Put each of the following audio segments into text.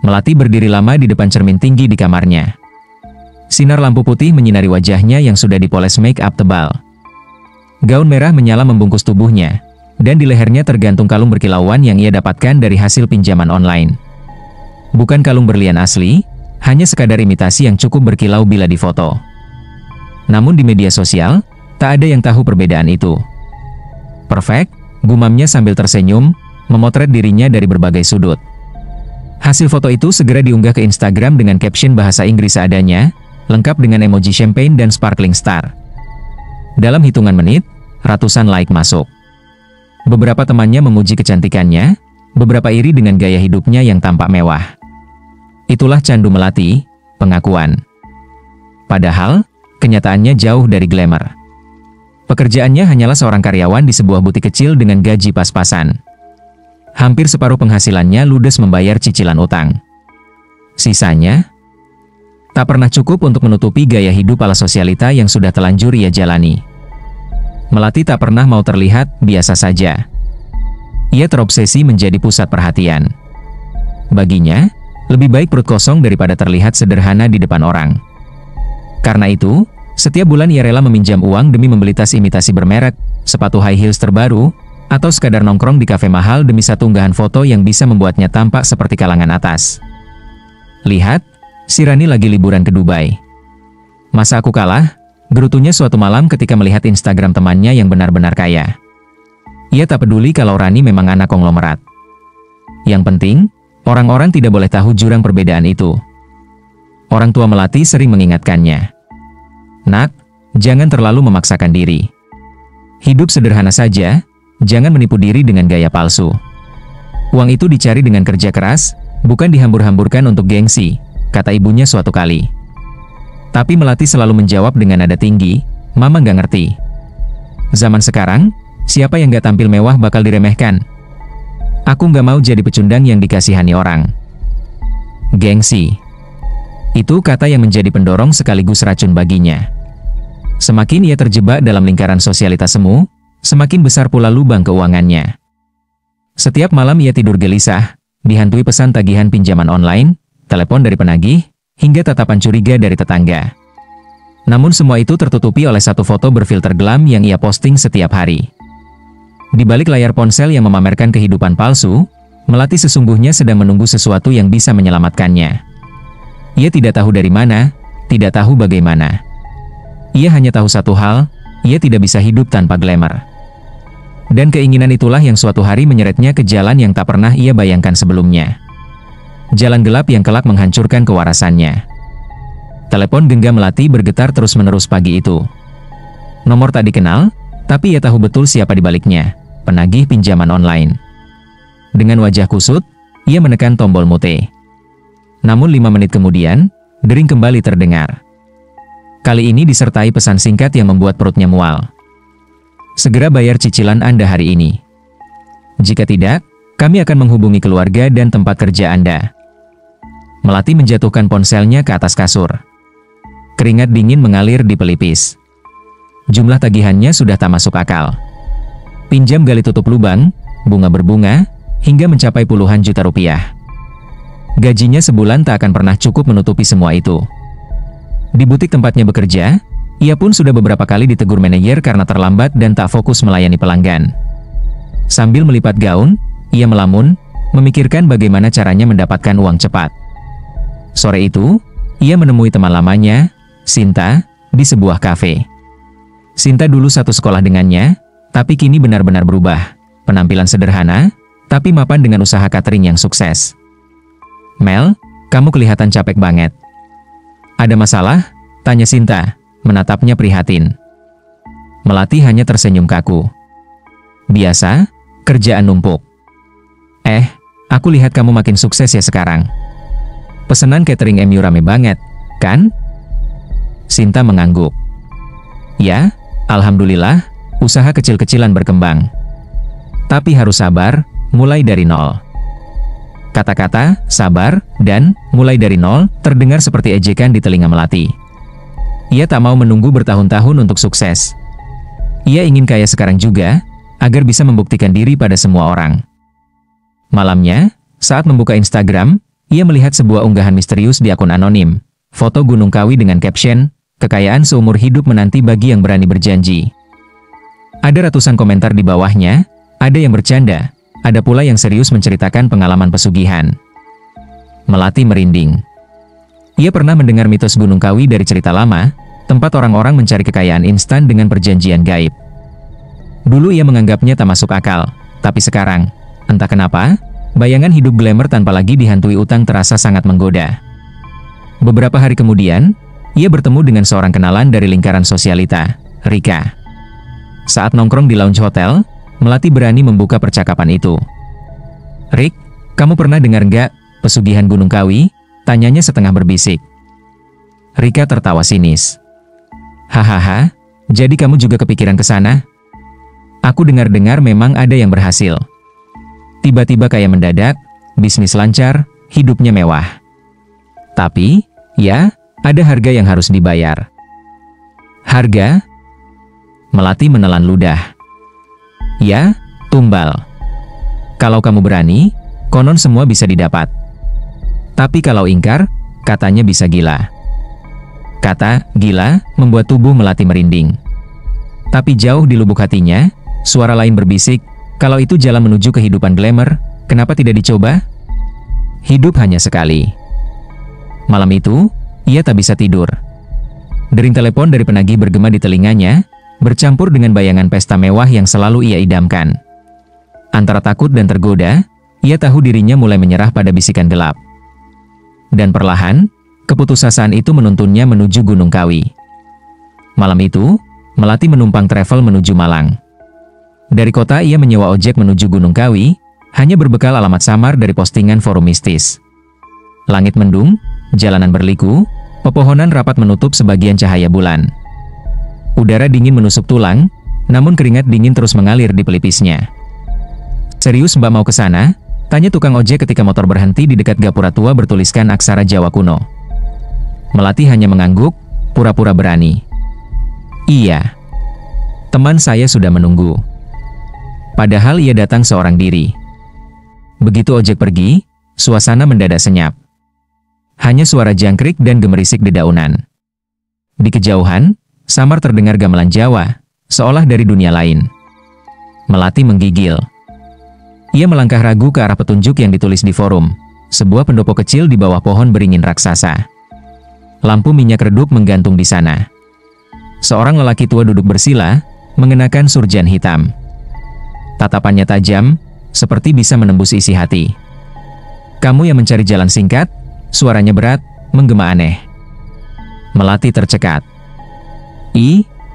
Melati berdiri lama di depan cermin tinggi di kamarnya. Sinar lampu putih menyinari wajahnya yang sudah dipoles make up tebal. Gaun merah menyala membungkus tubuhnya, dan di lehernya tergantung kalung berkilauan yang ia dapatkan dari hasil pinjaman online. Bukan kalung berlian asli, hanya sekadar imitasi yang cukup berkilau bila difoto. Namun di media sosial, tak ada yang tahu perbedaan itu. Perfect, gumamnya sambil tersenyum, memotret dirinya dari berbagai sudut. Hasil foto itu segera diunggah ke Instagram dengan caption bahasa Inggris seadanya, lengkap dengan emoji champagne dan sparkling star. Dalam hitungan menit, ratusan like masuk. Beberapa temannya memuji kecantikannya, beberapa iri dengan gaya hidupnya yang tampak mewah. Itulah candu Melati, pengakuan. Padahal, kenyataannya jauh dari glamour. Pekerjaannya hanyalah seorang karyawan di sebuah butik kecil dengan gaji pas-pasan. Hampir separuh penghasilannya ludes membayar cicilan utang. Sisanya, tak pernah cukup untuk menutupi gaya hidup ala sosialita yang sudah telanjur ia jalani. Melati tak pernah mau terlihat biasa saja. Ia terobsesi menjadi pusat perhatian. Baginya, lebih baik perut kosong daripada terlihat sederhana di depan orang. Karena itu, setiap bulan ia rela meminjam uang demi membeli tas imitasi bermerek, sepatu high heels terbaru, atau sekadar nongkrong di kafe mahal demi satu unggahan foto yang bisa membuatnya tampak seperti kalangan atas. Lihat, si Rani lagi liburan ke Dubai. Masa aku kalah? Gerutunya suatu malam ketika melihat Instagram temannya yang benar-benar kaya. Ia tak peduli kalau Rani memang anak konglomerat. Yang penting, orang-orang tidak boleh tahu jurang perbedaan itu. Orang tua Melati sering mengingatkannya. Nak, jangan terlalu memaksakan diri. Hidup sederhana saja, jangan menipu diri dengan gaya palsu. Uang itu dicari dengan kerja keras, bukan dihambur-hamburkan untuk gengsi, kata ibunya suatu kali. Tapi Melati selalu menjawab dengan nada tinggi, Mama nggak ngerti. Zaman sekarang, siapa yang nggak tampil mewah bakal diremehkan. Aku nggak mau jadi pecundang yang dikasihani orang. Gengsi. Itu kata yang menjadi pendorong sekaligus racun baginya. Semakin ia terjebak dalam lingkaran sosialitas semu, semakin besar pula lubang keuangannya. Setiap malam ia tidur gelisah, dihantui pesan tagihan pinjaman online, telepon dari penagih, hingga tatapan curiga dari tetangga. Namun semua itu tertutupi oleh satu foto berfilter glam yang ia posting setiap hari. Di balik layar ponsel yang memamerkan kehidupan palsu, Melati sesungguhnya sedang menunggu sesuatu yang bisa menyelamatkannya. Ia tidak tahu dari mana, tidak tahu bagaimana. Ia hanya tahu satu hal, ia tidak bisa hidup tanpa glamour. Dan keinginan itulah yang suatu hari menyeretnya ke jalan yang tak pernah ia bayangkan sebelumnya. Jalan gelap yang kelak menghancurkan kewarasannya. Telepon genggam Melati bergetar terus-menerus pagi itu. Nomor tak dikenal, tapi ia tahu betul siapa di baliknya, penagih pinjaman online. Dengan wajah kusut, ia menekan tombol mute. Namun 5 menit kemudian, dering kembali terdengar. Kali ini disertai pesan singkat yang membuat perutnya mual. Segera bayar cicilan Anda hari ini. Jika tidak, kami akan menghubungi keluarga dan tempat kerja Anda. Melati menjatuhkan ponselnya ke atas kasur. Keringat dingin mengalir di pelipis. Jumlah tagihannya sudah tak masuk akal. Pinjam gali tutup lubang, bunga berbunga, hingga mencapai puluhan juta rupiah. Gajinya sebulan tak akan pernah cukup menutupi semua itu. Di butik tempatnya bekerja, ia pun sudah beberapa kali ditegur manajer karena terlambat dan tak fokus melayani pelanggan. Sambil melipat gaun, ia melamun, memikirkan bagaimana caranya mendapatkan uang cepat. Sore itu, ia menemui teman lamanya, Sinta, di sebuah kafe. Sinta dulu satu sekolah dengannya, tapi kini benar-benar berubah. Penampilan sederhana, tapi mapan dengan usaha catering yang sukses. Mel, kamu kelihatan capek banget. Ada masalah? Tanya Sinta, menatapnya prihatin. Melati hanya tersenyum kaku. Biasa, kerjaan numpuk. Aku lihat kamu makin sukses ya sekarang. Pesanan catering MU rame banget, kan? Sinta mengangguk. Ya, alhamdulillah, usaha kecil-kecilan berkembang. Tapi harus sabar, mulai dari nol. Kata-kata, sabar, dan mulai dari nol terdengar seperti ejekan di telinga Melati. Ia tak mau menunggu bertahun-tahun untuk sukses. Ia ingin kaya sekarang juga, agar bisa membuktikan diri pada semua orang. Malamnya, saat membuka Instagram, ia melihat sebuah unggahan misterius di akun anonim. Foto Gunung Kawi dengan caption, "Kekayaan seumur hidup menanti bagi yang berani berjanji." Ada ratusan komentar di bawahnya, ada yang bercanda, ada pula yang serius menceritakan pengalaman pesugihan. Melati merinding. Ia pernah mendengar mitos Gunung Kawi dari cerita lama, tempat orang-orang mencari kekayaan instan dengan perjanjian gaib. Dulu ia menganggapnya tak masuk akal, tapi sekarang, entah kenapa, bayangan hidup glamour tanpa lagi dihantui utang terasa sangat menggoda. Beberapa hari kemudian, ia bertemu dengan seorang kenalan dari lingkaran sosialita, Rika. Saat nongkrong di lounge hotel, Melati berani membuka percakapan itu. "Rik, kamu pernah dengar nggak pesugihan Gunung Kawi?" tanyanya setengah berbisik. Rika tertawa sinis. "Hahaha, jadi kamu juga kepikiran ke sana? Aku dengar-dengar memang ada yang berhasil. Tiba-tiba kaya mendadak, bisnis lancar, hidupnya mewah. Tapi, ya, ada harga yang harus dibayar." "Harga?" Melati menelan ludah. "Ya, tumbal. Kalau kamu berani, konon semua bisa didapat. Tapi kalau ingkar, katanya bisa gila." Kata "gila" membuat tubuh Melati merinding. Tapi jauh di lubuk hatinya, suara lain berbisik, kalau itu jalan menuju kehidupan glamour, kenapa tidak dicoba? Hidup hanya sekali. Malam itu, ia tak bisa tidur. Dering telepon dari penagih bergema di telinganya, bercampur dengan bayangan pesta mewah yang selalu ia idamkan. Antara takut dan tergoda, ia tahu dirinya mulai menyerah pada bisikan gelap. Dan perlahan, keputusasaan itu menuntunnya menuju Gunung Kawi. Malam itu, Melati menumpang travel menuju Malang. Dari kota ia menyewa ojek menuju Gunung Kawi, hanya berbekal alamat samar dari postingan forum mistis. Langit mendung, jalanan berliku, pepohonan rapat menutup sebagian cahaya bulan. Udara dingin menusuk tulang, namun keringat dingin terus mengalir di pelipisnya. "Serius Mbak mau ke sana?" tanya tukang ojek ketika motor berhenti di dekat gapura tua bertuliskan aksara Jawa kuno. Melati hanya mengangguk, pura-pura berani. "Iya. Teman saya sudah menunggu." Padahal ia datang seorang diri. Begitu ojek pergi, suasana mendadak senyap. Hanya suara jangkrik dan gemerisik dedaunan. Di kejauhan, samar terdengar gamelan Jawa, seolah dari dunia lain. Melati menggigil. Ia melangkah ragu ke arah petunjuk yang ditulis di forum, sebuah pendopo kecil di bawah pohon beringin raksasa. Lampu minyak redup menggantung di sana. Seorang lelaki tua duduk bersila, mengenakan surjan hitam. Tatapannya tajam, seperti bisa menembus isi hati. "Kamu yang mencari jalan singkat?" Suaranya berat, menggema aneh. Melati tercekat.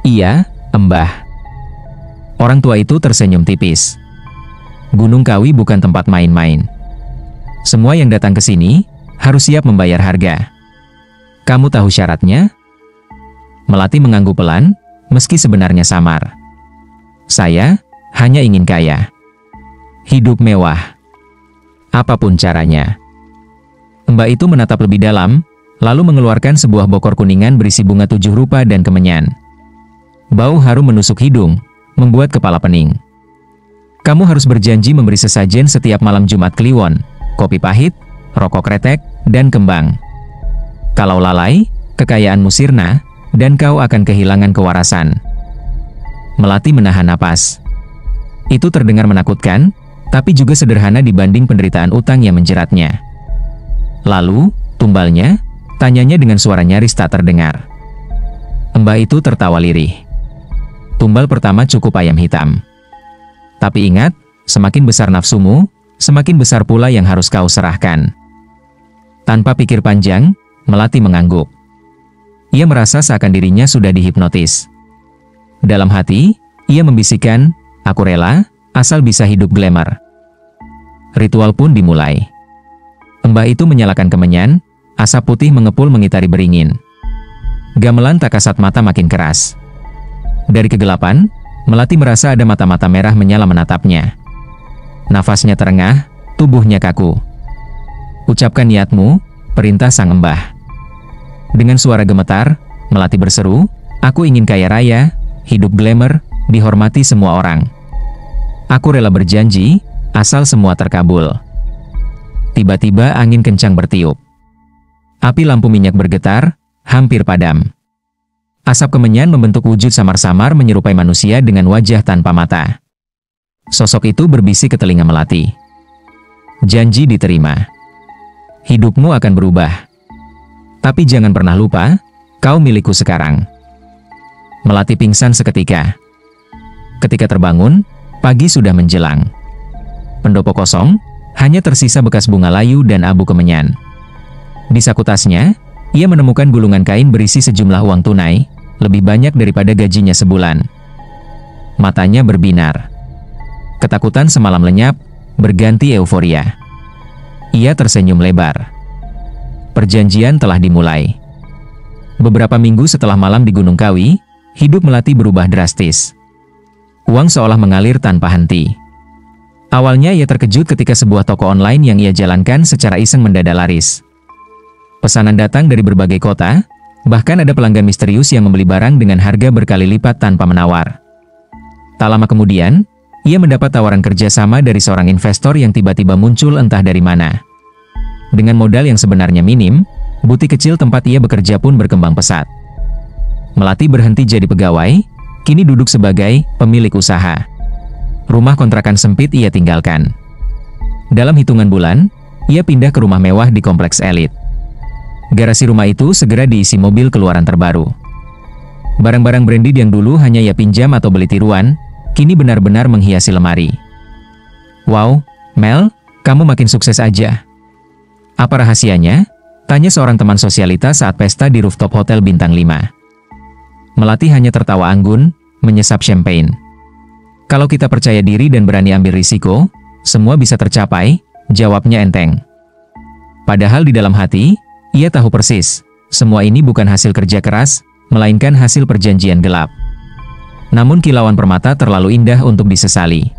Iya, Mbah." Orang tua itu tersenyum tipis. "Gunung Kawi bukan tempat main-main. Semua yang datang ke sini, harus siap membayar harga. Kamu tahu syaratnya?" Melati mengangguk pelan, meski sebenarnya samar. "Saya hanya ingin kaya. Hidup mewah. Apapun caranya." Mbak itu menatap lebih dalam, lalu mengeluarkan sebuah bokor kuningan berisi bunga 7 rupa dan kemenyan. Bau harum menusuk hidung, membuat kepala pening. "Kamu harus berjanji memberi sesajen setiap malam Jumat Kliwon, kopi pahit, rokok kretek, dan kembang. Kalau lalai, kekayaanmu sirna, dan kau akan kehilangan kewarasan." Melati menahan napas. Itu terdengar menakutkan, tapi juga sederhana dibanding penderitaan utang yang menjeratnya. "Lalu, tumbalnya?" tanyanya dengan suara nyaris tak terdengar. Mbak itu tertawa lirih. "Tumbal pertama cukup ayam hitam. Tapi ingat, semakin besar nafsumu, semakin besar pula yang harus kau serahkan." Tanpa pikir panjang, Melati mengangguk. Ia merasa seakan dirinya sudah dihipnotis. Dalam hati, ia membisikkan, "Aku rela, asal bisa hidup glamour." Ritual pun dimulai. Mbak itu menyalakan kemenyan, asap putih mengepul mengitari beringin. Gamelan tak kasat mata makin keras. Dari kegelapan, Melati merasa ada mata-mata merah menyala menatapnya. Nafasnya terengah, tubuhnya kaku. "Ucapkan niatmu," perintah sang Mbah. Dengan suara gemetar, Melati berseru, "Aku ingin kaya raya, hidup glamour, dihormati semua orang. Aku rela berjanji, asal semua terkabul." Tiba-tiba angin kencang bertiup. Api lampu minyak bergetar, hampir padam. Asap kemenyan membentuk wujud samar-samar menyerupai manusia dengan wajah tanpa mata. Sosok itu berbisik ke telinga Melati. Janji diterima. Hidupmu akan berubah. Tapi jangan pernah lupa, kau milikku sekarang. Melati pingsan seketika. Ketika terbangun, pagi sudah menjelang. Pendopo kosong, hanya tersisa bekas bunga layu dan abu kemenyan. Di saku tasnya, ia menemukan gulungan kain berisi sejumlah uang tunai, lebih banyak daripada gajinya sebulan. Matanya berbinar. Ketakutan semalam lenyap, berganti euforia. Ia tersenyum lebar. Perjanjian telah dimulai. Beberapa minggu setelah malam di Gunung Kawi, hidup Melati berubah drastis. Uang seolah mengalir tanpa henti. Awalnya ia terkejut ketika sebuah toko online yang ia jalankan secara iseng mendadak laris. Pesanan datang dari berbagai kota, bahkan ada pelanggan misterius yang membeli barang dengan harga berkali lipat tanpa menawar. Tak lama kemudian, ia mendapat tawaran kerjasama dari seorang investor yang tiba-tiba muncul entah dari mana. Dengan modal yang sebenarnya minim, butik kecil tempat ia bekerja pun berkembang pesat. Melati berhenti jadi pegawai, kini duduk sebagai pemilik usaha. Rumah kontrakan sempit ia tinggalkan. Dalam hitungan bulan, ia pindah ke rumah mewah di kompleks elit. Garasi rumah itu segera diisi mobil keluaran terbaru. Barang-barang branded yang dulu hanya ia pinjam atau beli tiruan, kini benar-benar menghiasi lemari. Wow, Mel, kamu makin sukses aja. Apa rahasianya? Tanya seorang teman sosialita saat pesta di rooftop hotel bintang 5. Melati hanya tertawa anggun, menyesap champagne. Kalau kita percaya diri dan berani ambil risiko, semua bisa tercapai, jawabnya enteng. Padahal di dalam hati, ia tahu persis, semua ini bukan hasil kerja keras, melainkan hasil perjanjian gelap. Namun kilauan permata terlalu indah untuk disesali.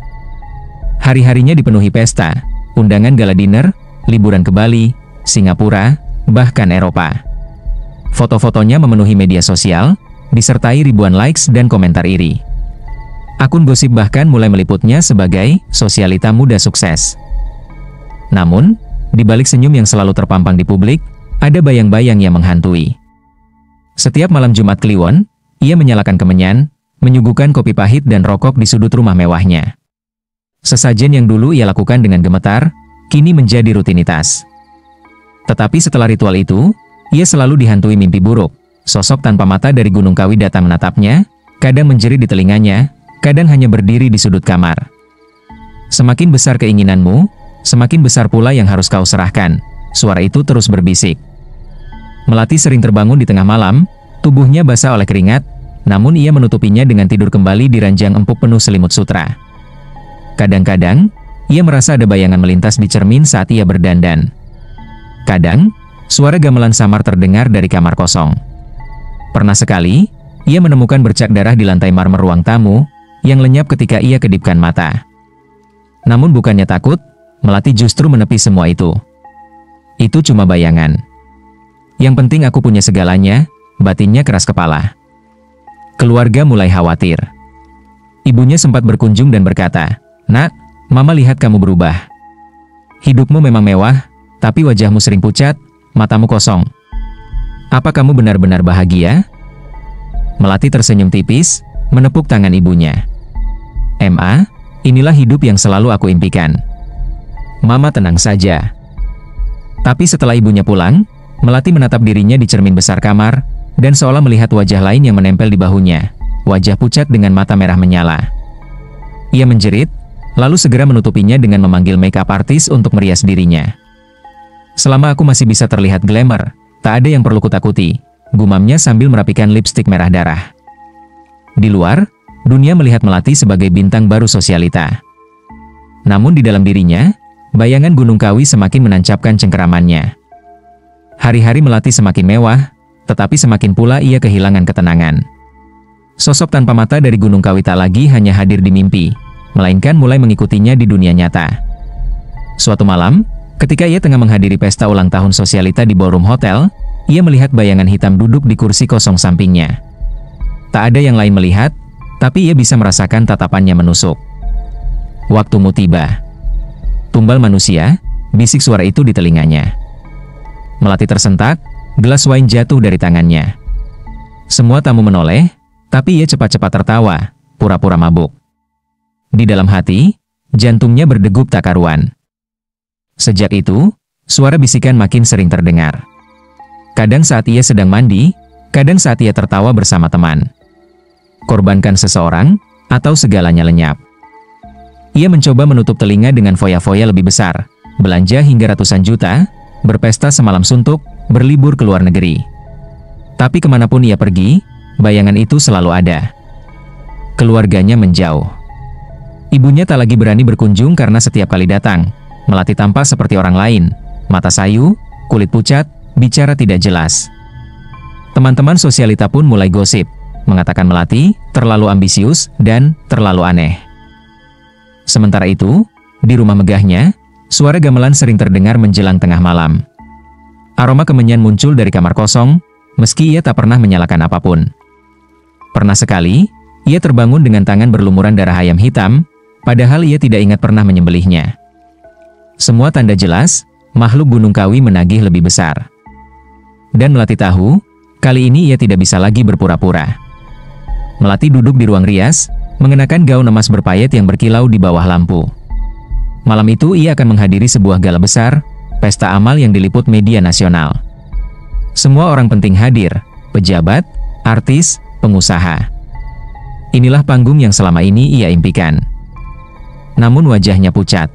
Hari-harinya dipenuhi pesta, undangan gala dinner, liburan ke Bali, Singapura, bahkan Eropa. Foto-fotonya memenuhi media sosial, disertai ribuan likes dan komentar iri. Akun gosip bahkan mulai meliputnya sebagai sosialita muda sukses. Namun, di balik senyum yang selalu terpampang di publik, ada bayang-bayang yang menghantui. Setiap malam Jumat Kliwon, ia menyalakan kemenyan, menyuguhkan kopi pahit dan rokok di sudut rumah mewahnya. Sesajen yang dulu ia lakukan dengan gemetar, kini menjadi rutinitas. Tetapi setelah ritual itu, ia selalu dihantui mimpi buruk. Sosok tanpa mata dari Gunung Kawi datang menatapnya, kadang menjerit di telinganya, kadang hanya berdiri di sudut kamar. Semakin besar keinginanmu, semakin besar pula yang harus kau serahkan, suara itu terus berbisik. Melati sering terbangun di tengah malam, tubuhnya basah oleh keringat, namun ia menutupinya dengan tidur kembali di ranjang empuk penuh selimut sutra. Kadang-kadang, ia merasa ada bayangan melintas di cermin saat ia berdandan. Kadang, suara gamelan samar terdengar dari kamar kosong. Pernah sekali, ia menemukan bercak darah di lantai marmer ruang tamu, yang lenyap ketika ia kedipkan mata. Namun bukannya takut, Melati justru menepi semua itu. Itu cuma bayangan. Yang penting aku punya segalanya, batinnya keras kepala. Keluarga mulai khawatir. Ibunya sempat berkunjung dan berkata, "Nak, Mama lihat kamu berubah. Hidupmu memang mewah, tapi wajahmu sering pucat, matamu kosong. Apa kamu benar-benar bahagia?" Melati tersenyum tipis, menepuk tangan ibunya. "Ma, inilah hidup yang selalu aku impikan. Mama tenang saja." Tapi setelah ibunya pulang, Melati menatap dirinya di cermin besar kamar, dan seolah melihat wajah lain yang menempel di bahunya, wajah pucat dengan mata merah menyala. Ia menjerit, lalu segera menutupinya dengan memanggil make-up artis untuk merias dirinya. "Selama aku masih bisa terlihat glamour, tak ada yang perlu kutakuti," gumamnya sambil merapikan lipstik merah darah. Di luar, dunia melihat Melati sebagai bintang baru sosialita. Namun di dalam dirinya, bayangan Gunung Kawi semakin menancapkan cengkeramannya. Hari-hari Melati semakin mewah, tetapi semakin pula ia kehilangan ketenangan. Sosok tanpa mata dari Gunung Kawi tak lagi hanya hadir di mimpi, melainkan mulai mengikutinya di dunia nyata. Suatu malam, ketika ia tengah menghadiri pesta ulang tahun sosialita di ballroom hotel, ia melihat bayangan hitam duduk di kursi kosong sampingnya. Tak ada yang lain melihat, tapi ia bisa merasakan tatapannya menusuk. Waktumu tiba. Tumbal manusia, bisik suara itu di telinganya. Melati tersentak, gelas wine jatuh dari tangannya. Semua tamu menoleh, tapi ia cepat-cepat tertawa, pura-pura mabuk. Di dalam hati, jantungnya berdegup tak karuan. Sejak itu, suara bisikan makin sering terdengar. Kadang saat ia sedang mandi, kadang saat ia tertawa bersama teman. Korbankan seseorang, atau segalanya lenyap. Ia mencoba menutup telinga dengan foya-foya lebih besar, belanja hingga ratusan juta, berpesta semalam suntuk, berlibur ke luar negeri. Tapi kemanapun ia pergi, bayangan itu selalu ada. Keluarganya menjauh. Ibunya tak lagi berani berkunjung karena setiap kali datang, Melati tampak seperti orang lain, mata sayu, kulit pucat, bicara tidak jelas. Teman-teman sosialita pun mulai gosip, mengatakan Melati terlalu ambisius dan terlalu aneh. Sementara itu, di rumah megahnya, suara gamelan sering terdengar menjelang tengah malam. Aroma kemenyan muncul dari kamar kosong, meski ia tak pernah menyalakan apapun. Pernah sekali, ia terbangun dengan tangan berlumuran darah ayam hitam, padahal ia tidak ingat pernah menyembelihnya. Semua tanda jelas, makhluk Gunung Kawi menagih lebih besar. Dan Melati tahu, kali ini ia tidak bisa lagi berpura-pura. Melati duduk di ruang rias, mengenakan gaun emas berpayet yang berkilau di bawah lampu. Malam itu ia akan menghadiri sebuah gala besar, pesta amal yang diliput media nasional. Semua orang penting hadir, pejabat, artis, pengusaha. Inilah panggung yang selama ini ia impikan. Namun wajahnya pucat.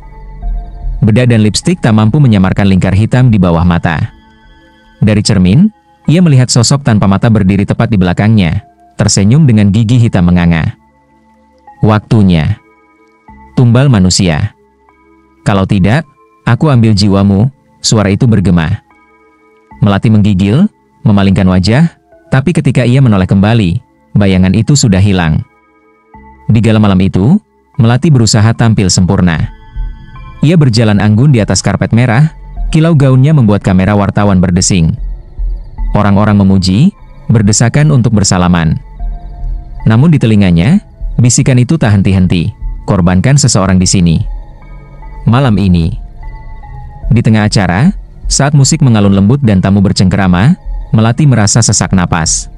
Bedak dan lipstik tak mampu menyamarkan lingkar hitam di bawah mata. Dari cermin, ia melihat sosok tanpa mata berdiri tepat di belakangnya, tersenyum dengan gigi hitam menganga. Waktunya. Tumbal manusia. Kalau tidak, aku ambil jiwamu, suara itu bergema. Melati menggigil, memalingkan wajah, tapi ketika ia menoleh kembali, bayangan itu sudah hilang. Di gala malam itu, Melati berusaha tampil sempurna. Ia berjalan anggun di atas karpet merah, kilau gaunnya membuat kamera wartawan berdesing. Orang-orang memuji, berdesakan untuk bersalaman. Namun di telinganya, bisikan itu tak henti-henti, korbankan seseorang di sini. Malam ini. Di tengah acara, saat musik mengalun lembut dan tamu bercengkerama, Melati merasa sesak napas.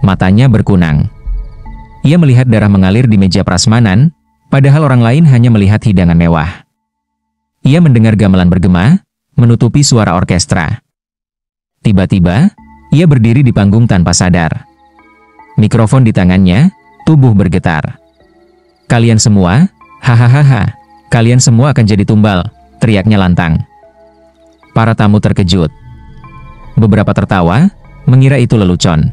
Matanya berkunang. Ia melihat darah mengalir di meja prasmanan, padahal orang lain hanya melihat hidangan mewah. Ia mendengar gamelan bergema, menutupi suara orkestra. Tiba-tiba, ia berdiri di panggung tanpa sadar. Mikrofon di tangannya, tubuh bergetar. Kalian semua, hahaha, kalian semua akan jadi tumbal, teriaknya lantang. Para tamu terkejut. Beberapa tertawa, mengira itu lelucon.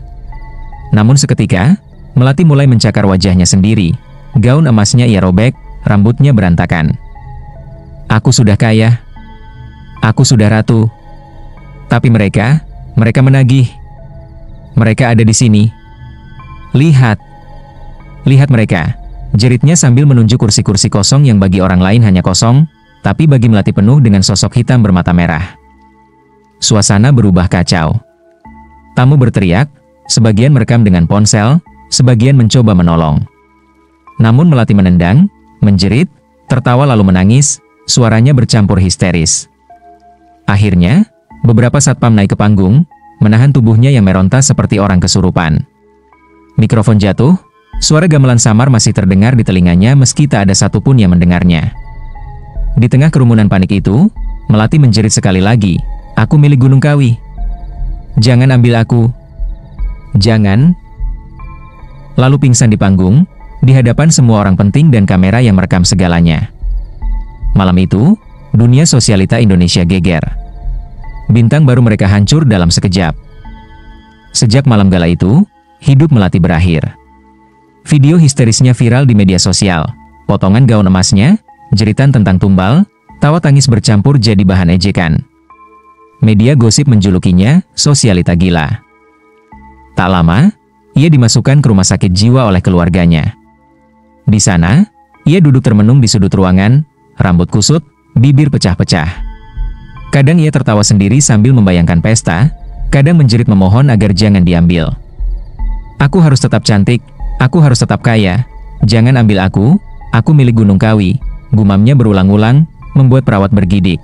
Namun seketika, Melati mulai mencakar wajahnya sendiri. Gaun emasnya ia robek, rambutnya berantakan. Aku sudah kaya. Aku sudah ratu. Tapi mereka menagih. Mereka ada di sini. Lihat. Lihat mereka. Jeritnya sambil menunjuk kursi-kursi kosong yang bagi orang lain hanya kosong, tapi bagi Melati penuh dengan sosok hitam bermata merah. Suasana berubah kacau. Tamu berteriak, sebagian merekam dengan ponsel, sebagian mencoba menolong. Namun Melati menendang, menjerit, tertawa lalu menangis, suaranya bercampur histeris. Akhirnya, beberapa satpam naik ke panggung, menahan tubuhnya yang meronta seperti orang kesurupan. Mikrofon jatuh, suara gamelan samar masih terdengar di telinganya meski tak ada satupun yang mendengarnya. Di tengah kerumunan panik itu, Melati menjerit sekali lagi, "Aku milik Gunung Kawi. Jangan ambil aku. Jangan." Lalu pingsan di panggung, di hadapan semua orang penting dan kamera yang merekam segalanya. Malam itu, dunia sosialita Indonesia geger. Bintang baru mereka hancur dalam sekejap. Sejak malam gala itu, hidup Melati berakhir. Video histerisnya viral di media sosial. Potongan gaun emasnya, jeritan tentang tumbal, tawa tangis bercampur jadi bahan ejekan. Media gosip menjulukinya sosialita gila. Tak lama, ia dimasukkan ke rumah sakit jiwa oleh keluarganya. Di sana, ia duduk termenung di sudut ruangan, rambut kusut, bibir pecah-pecah. Kadang ia tertawa sendiri sambil membayangkan pesta, kadang menjerit memohon agar jangan diambil. "Aku harus tetap cantik, aku harus tetap kaya, jangan ambil aku milik Gunung Kawi," gumamnya berulang-ulang, membuat perawat bergidik.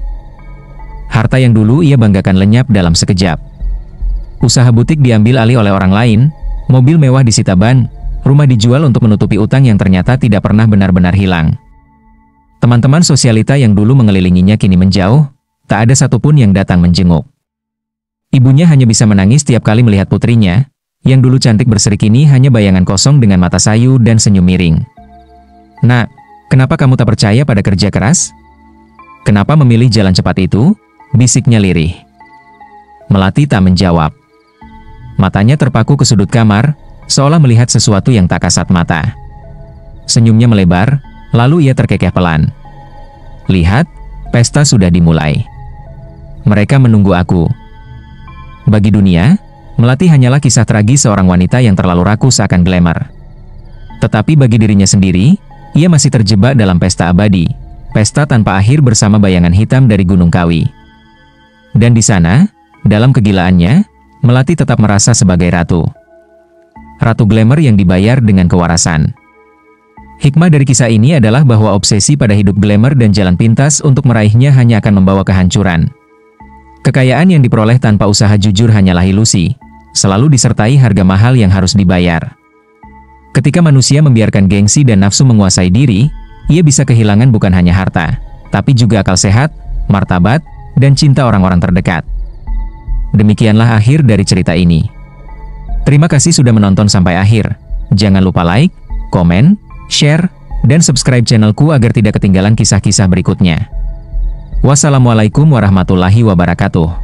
Harta yang dulu ia banggakan lenyap dalam sekejap. Usaha butik diambil alih oleh orang lain, mobil mewah disita ban, rumah dijual untuk menutupi utang yang ternyata tidak pernah benar-benar hilang. Teman-teman sosialita yang dulu mengelilinginya kini menjauh, tak ada satupun yang datang menjenguk. Ibunya hanya bisa menangis tiap kali melihat putrinya, yang dulu cantik berseri kini hanya bayangan kosong dengan mata sayu dan senyum miring. "Nak, kenapa kamu tak percaya pada kerja keras? Kenapa memilih jalan cepat itu?" bisiknya lirih. Melati tak menjawab. Matanya terpaku ke sudut kamar, seolah melihat sesuatu yang tak kasat mata. Senyumnya melebar, lalu ia terkekeh pelan. "Lihat, pesta sudah dimulai. Mereka menunggu aku." Bagi dunia, Melati hanyalah kisah tragis seorang wanita yang terlalu rakus akan glamour. Tetapi bagi dirinya sendiri, ia masih terjebak dalam pesta abadi, pesta tanpa akhir bersama bayangan hitam dari Gunung Kawi. Dan di sana, dalam kegilaannya, Melati tetap merasa sebagai ratu. Ratu glamour yang dibayar dengan kewarasan. Hikmah dari kisah ini adalah bahwa obsesi pada hidup glamour dan jalan pintas untuk meraihnya hanya akan membawa kehancuran. Kekayaan yang diperoleh tanpa usaha jujur hanyalah ilusi, selalu disertai harga mahal yang harus dibayar. Ketika manusia membiarkan gengsi dan nafsu menguasai diri, ia bisa kehilangan bukan hanya harta, tapi juga akal sehat, martabat, dan cinta orang-orang terdekat. Demikianlah akhir dari cerita ini. Terima kasih sudah menonton sampai akhir. Jangan lupa like, komen, share, dan subscribe channelku agar tidak ketinggalan kisah-kisah berikutnya. Wassalamualaikum warahmatullahi wabarakatuh.